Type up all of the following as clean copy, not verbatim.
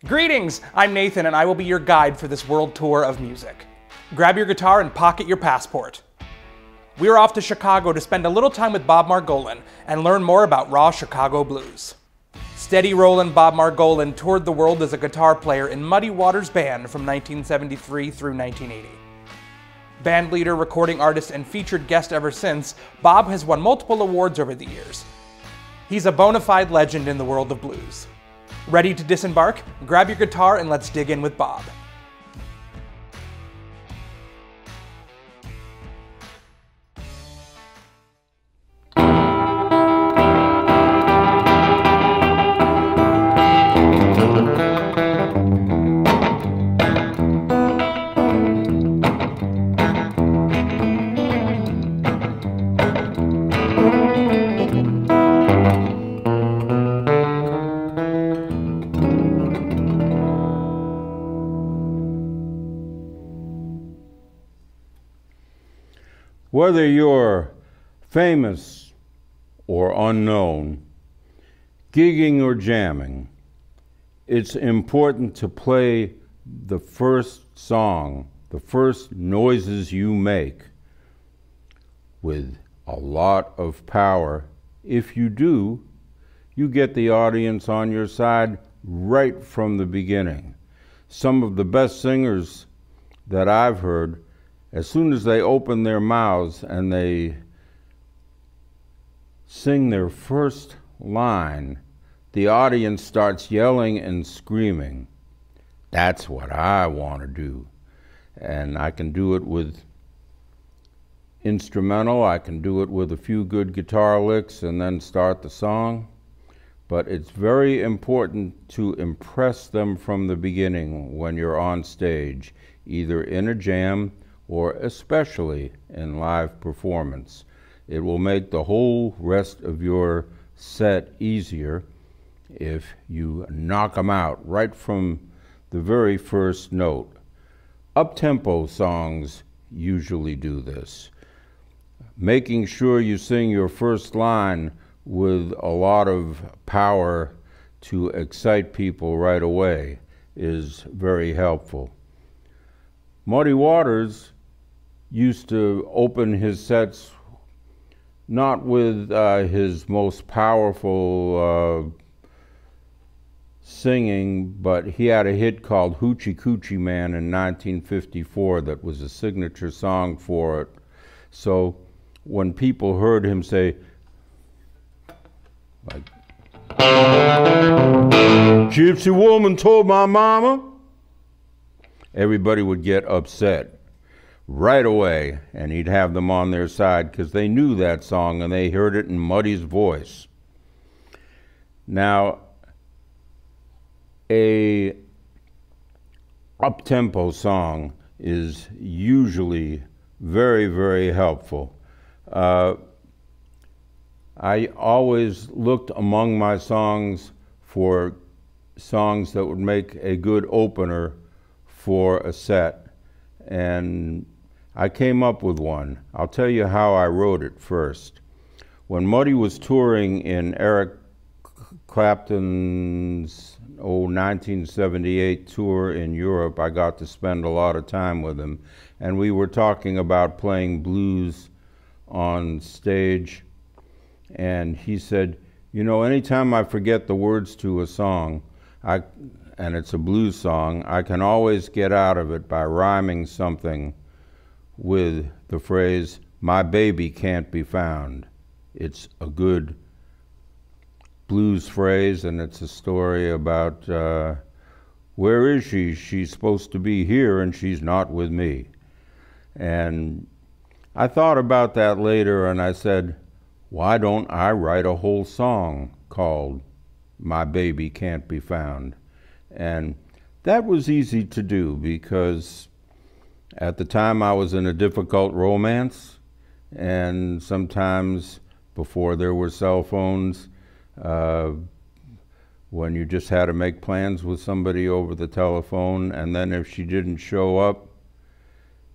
Greetings, I'm Nathan and I will be your guide for this world tour of music. Grab your guitar and pocket your passport. We're off to Chicago to spend a little time with Bob Margolin and learn more about raw Chicago blues. Steady Rollin Bob Margolin toured the world as a guitar player in Muddy Waters Band from 1973 through 1980. Bandleader, recording artist, and featured guest ever since, Bob has won multiple awards over the years. He's a bona fide legend in the world of blues. Ready to disembark? Grab your guitar and let's dig in with Bob. Whether you're famous or unknown, gigging or jamming, it's important to play the first song, the first noises you make with a lot of power. If you do, you get the audience on your side right from the beginning. Some of the best singers that I've heard, as soon as they open their mouths and they sing their first line, the audience starts yelling and screaming. That's what I want to do. And I can do it with instrumental, I can do it with a few good guitar licks and then start the song. But it's very important to impress them from the beginning when you're on stage, either in a jam or especially in live performance. It will make the whole rest of your set easier if you knock them out right from the very first note. Up-tempo songs usually do this. Making sure you sing your first line with a lot of power to excite people right away is very helpful. Muddy Waters used to open his sets not with his most powerful singing, but he had a hit called Hoochie Coochie Man in 1954 that was a signature song for it. So when people heard him say, like, "Gypsy woman told my mama," everybody would get upset right away, and he'd have them on their side because they knew that song and they heard it in Muddy's voice. Now, a up-tempo song is usually very, very helpful. I always looked among my songs for songs that would make a good opener for a set, and I came up with one. I'll tell you how I wrote it first. When Muddy was touring in Eric Clapton's 1978 tour in Europe, I got to spend a lot of time with him, and we were talking about playing blues on stage, and he said, "You know, anytime I forget the words to a song, and it's a blues song, I can always get out of it by rhyming something with the phrase, 'My baby can't be found.'" It's a good blues phrase, and it's a story about where is she? She's supposed to be here and she's not with me. And I thought about that later and I said, why don't I write a whole song called "My Baby Can't Be Found"? And that was easy to do because at the time I was in a difficult romance, and sometimes before there were cell phones, when you just had to make plans with somebody over the telephone, and then if she didn't show up,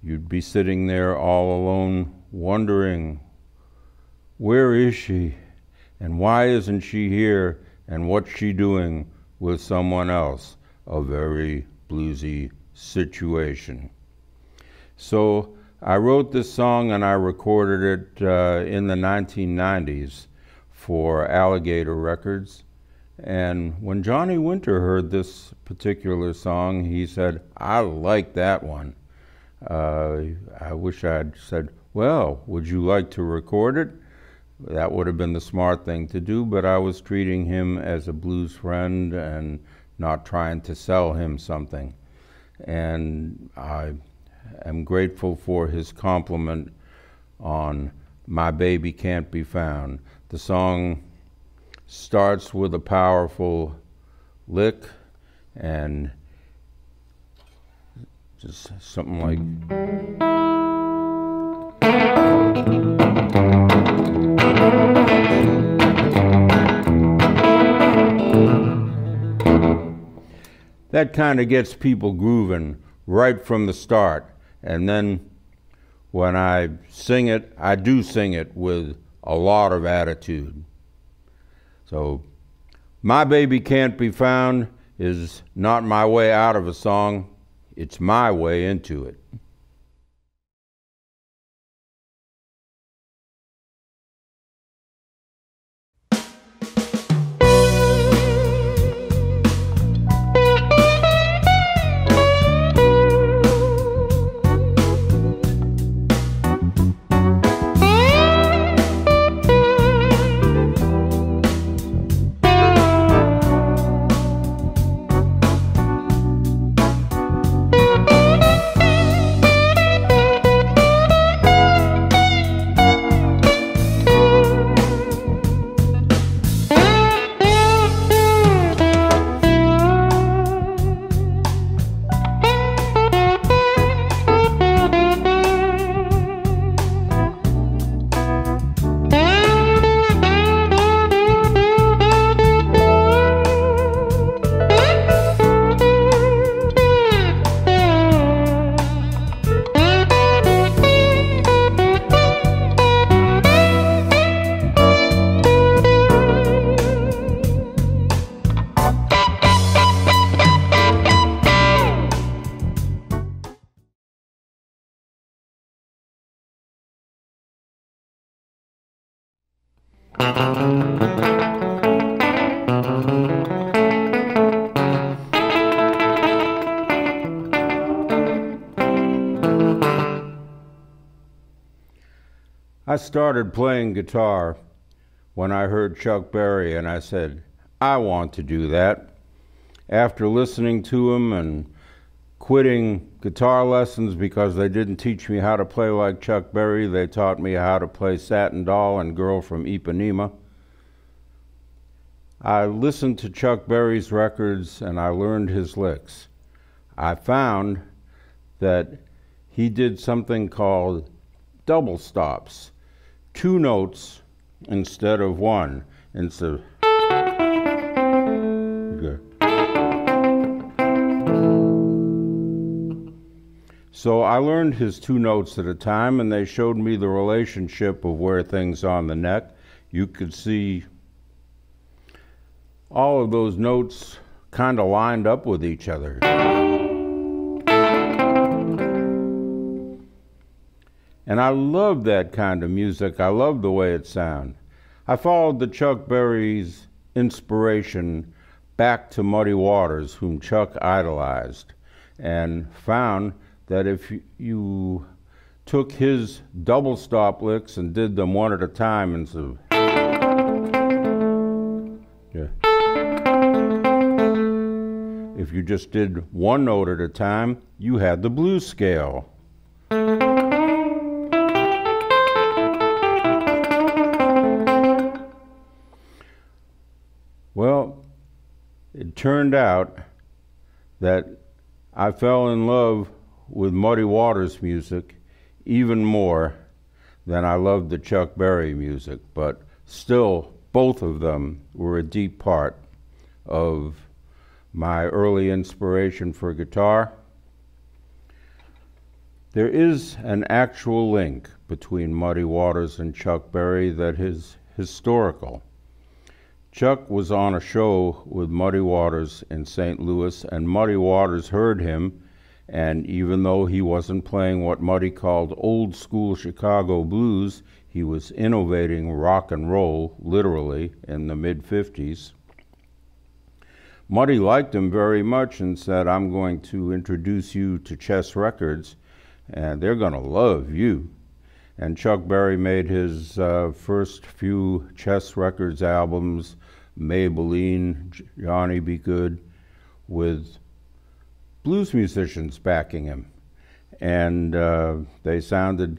you'd be sitting there all alone wondering, where is she? And why isn't she here? And what's she doing with someone else? a very bluesy situation. So I wrote this song and I recorded it in the 1990s for Alligator Records. And when Johnny Winter heard this particular song, he said, "I like that one." I wish I'd said, "Well, would you like to record it?" That would have been the smart thing to do, but I was treating him as a blues friend and not trying to sell him something. And I am grateful for his compliment on "My Baby Can't Be Found." The song starts with a powerful lick and just something like that kind of gets people grooving right from the start. And then when I sing it, I do sing it with a lot of attitude. So, "My Baby Can't Be Found" is not my way out of a song, it's my way into it. I started playing guitar when I heard Chuck Berry, and I said, "I want to do that." After listening to him and quitting guitar lessons because they didn't teach me how to play like Chuck Berry, they taught me how to play Satin Doll and Girl from Ipanema. I listened to Chuck Berry's records and I learned his licks. I found that he did something called double stops, 2 notes instead of 1. Instead of So I learned his 2 notes at a time, and they showed me the relationship of where things on the neck. You could see all of those notes kind of lined up with each other. And I love that kind of music. I love the way it sounds. I followed the Chuck Berry's inspiration back to Muddy Waters, whom Chuck idolized, and found that if you took his double stop licks and did them one at a time instead of if you just did 1 note at a time, you had the blues scale. Well, it turned out that I fell in love with Muddy Waters music even more than I loved the Chuck Berry music, but still both of them were a deep part of my early inspiration for guitar. There is an actual link between Muddy Waters and Chuck Berry that is historical. Chuck was on a show with Muddy Waters in St. Louis, and Muddy Waters heard him, and even though he wasn't playing what Muddy called old school Chicago blues, he was innovating rock and roll, literally, in the mid-50s. Muddy liked him very much and said, "I'm going to introduce you to Chess Records, and they're going to love you." And Chuck Berry made his first few Chess Records albums, Maybelline, Johnny Be Good, with blues musicians backing him. And they sounded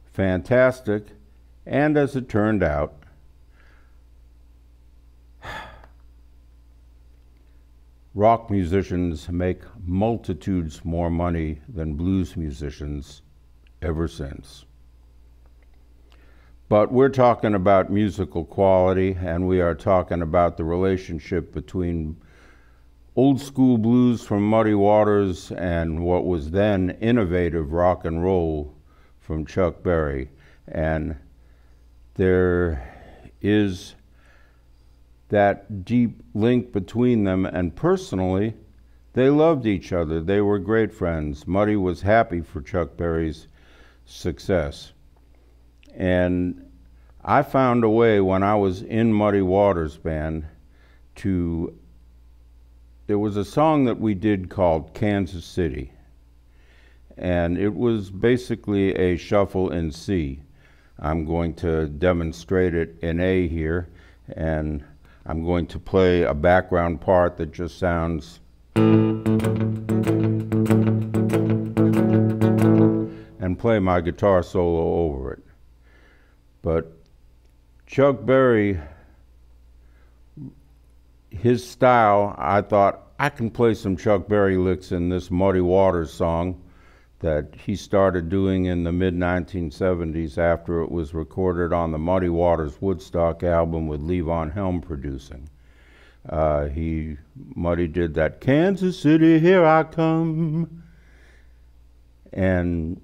fantastic. And as it turned out, rock musicians make multitudes more money than blues musicians ever since. But we're talking about musical quality, and we are talking about the relationship between old school blues from Muddy Waters and what was then innovative rock and roll from Chuck Berry. And there is that deep link between them, and personally, they loved each other. They were great friends. Muddy was happy for Chuck Berry's success. And I found a way when I was in Muddy Waters' band there was a song that we did called Kansas City. And it was basically a shuffle in C. I'm going to demonstrate it in A here, and I'm going to play a background part that just sounds and play my guitar solo over it. But Chuck Berry, his style, I thought, I can play some Chuck Berry licks in this Muddy Waters song that he started doing in the mid-1970s after it was recorded on the Muddy Waters Woodstock album with Levon Helm producing. Muddy did that, "Kansas City, here I come." And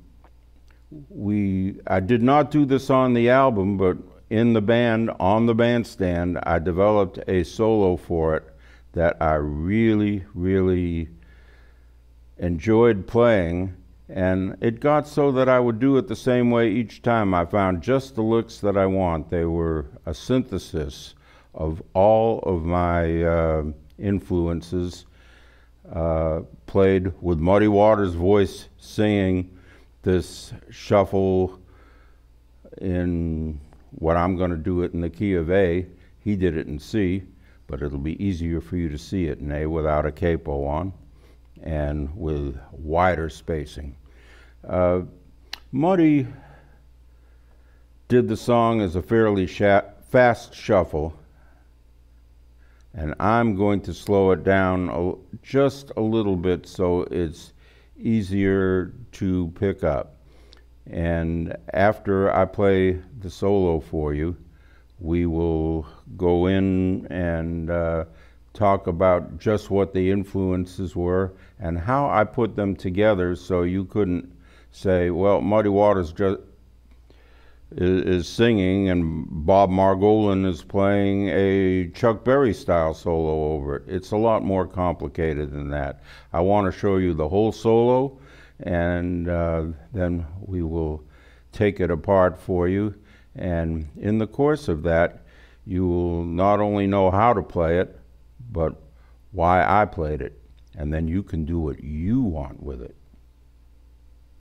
I did not do this on the album, but in the band, on the bandstand, I developed a solo for it that I really, really enjoyed playing. And it got so that I would do it the same way each time. I found just the licks that I want. They were a synthesis of all of my influences, played with Muddy Waters' voice singing this shuffle in what I'm going to do it in the key of A. He did it in C, but it'll be easier for you to see it in A without a capo on and with wider spacing. Muddy did the song as a fairly fast shuffle, and I'm going to slow it down just a little bit so it's easier to pick up. And after I play the solo for you, we will go in and talk about just what the influences were and how I put them together so you couldn't say, well, Muddy Waters is singing and Bob Margolin is playing a Chuck Berry style solo over it. It's a lot more complicated than that. I want to show you the whole solo, and then we will take it apart for you. And in the course of that, you will not only know how to play it, but why I played it. And then you can do what you want with it.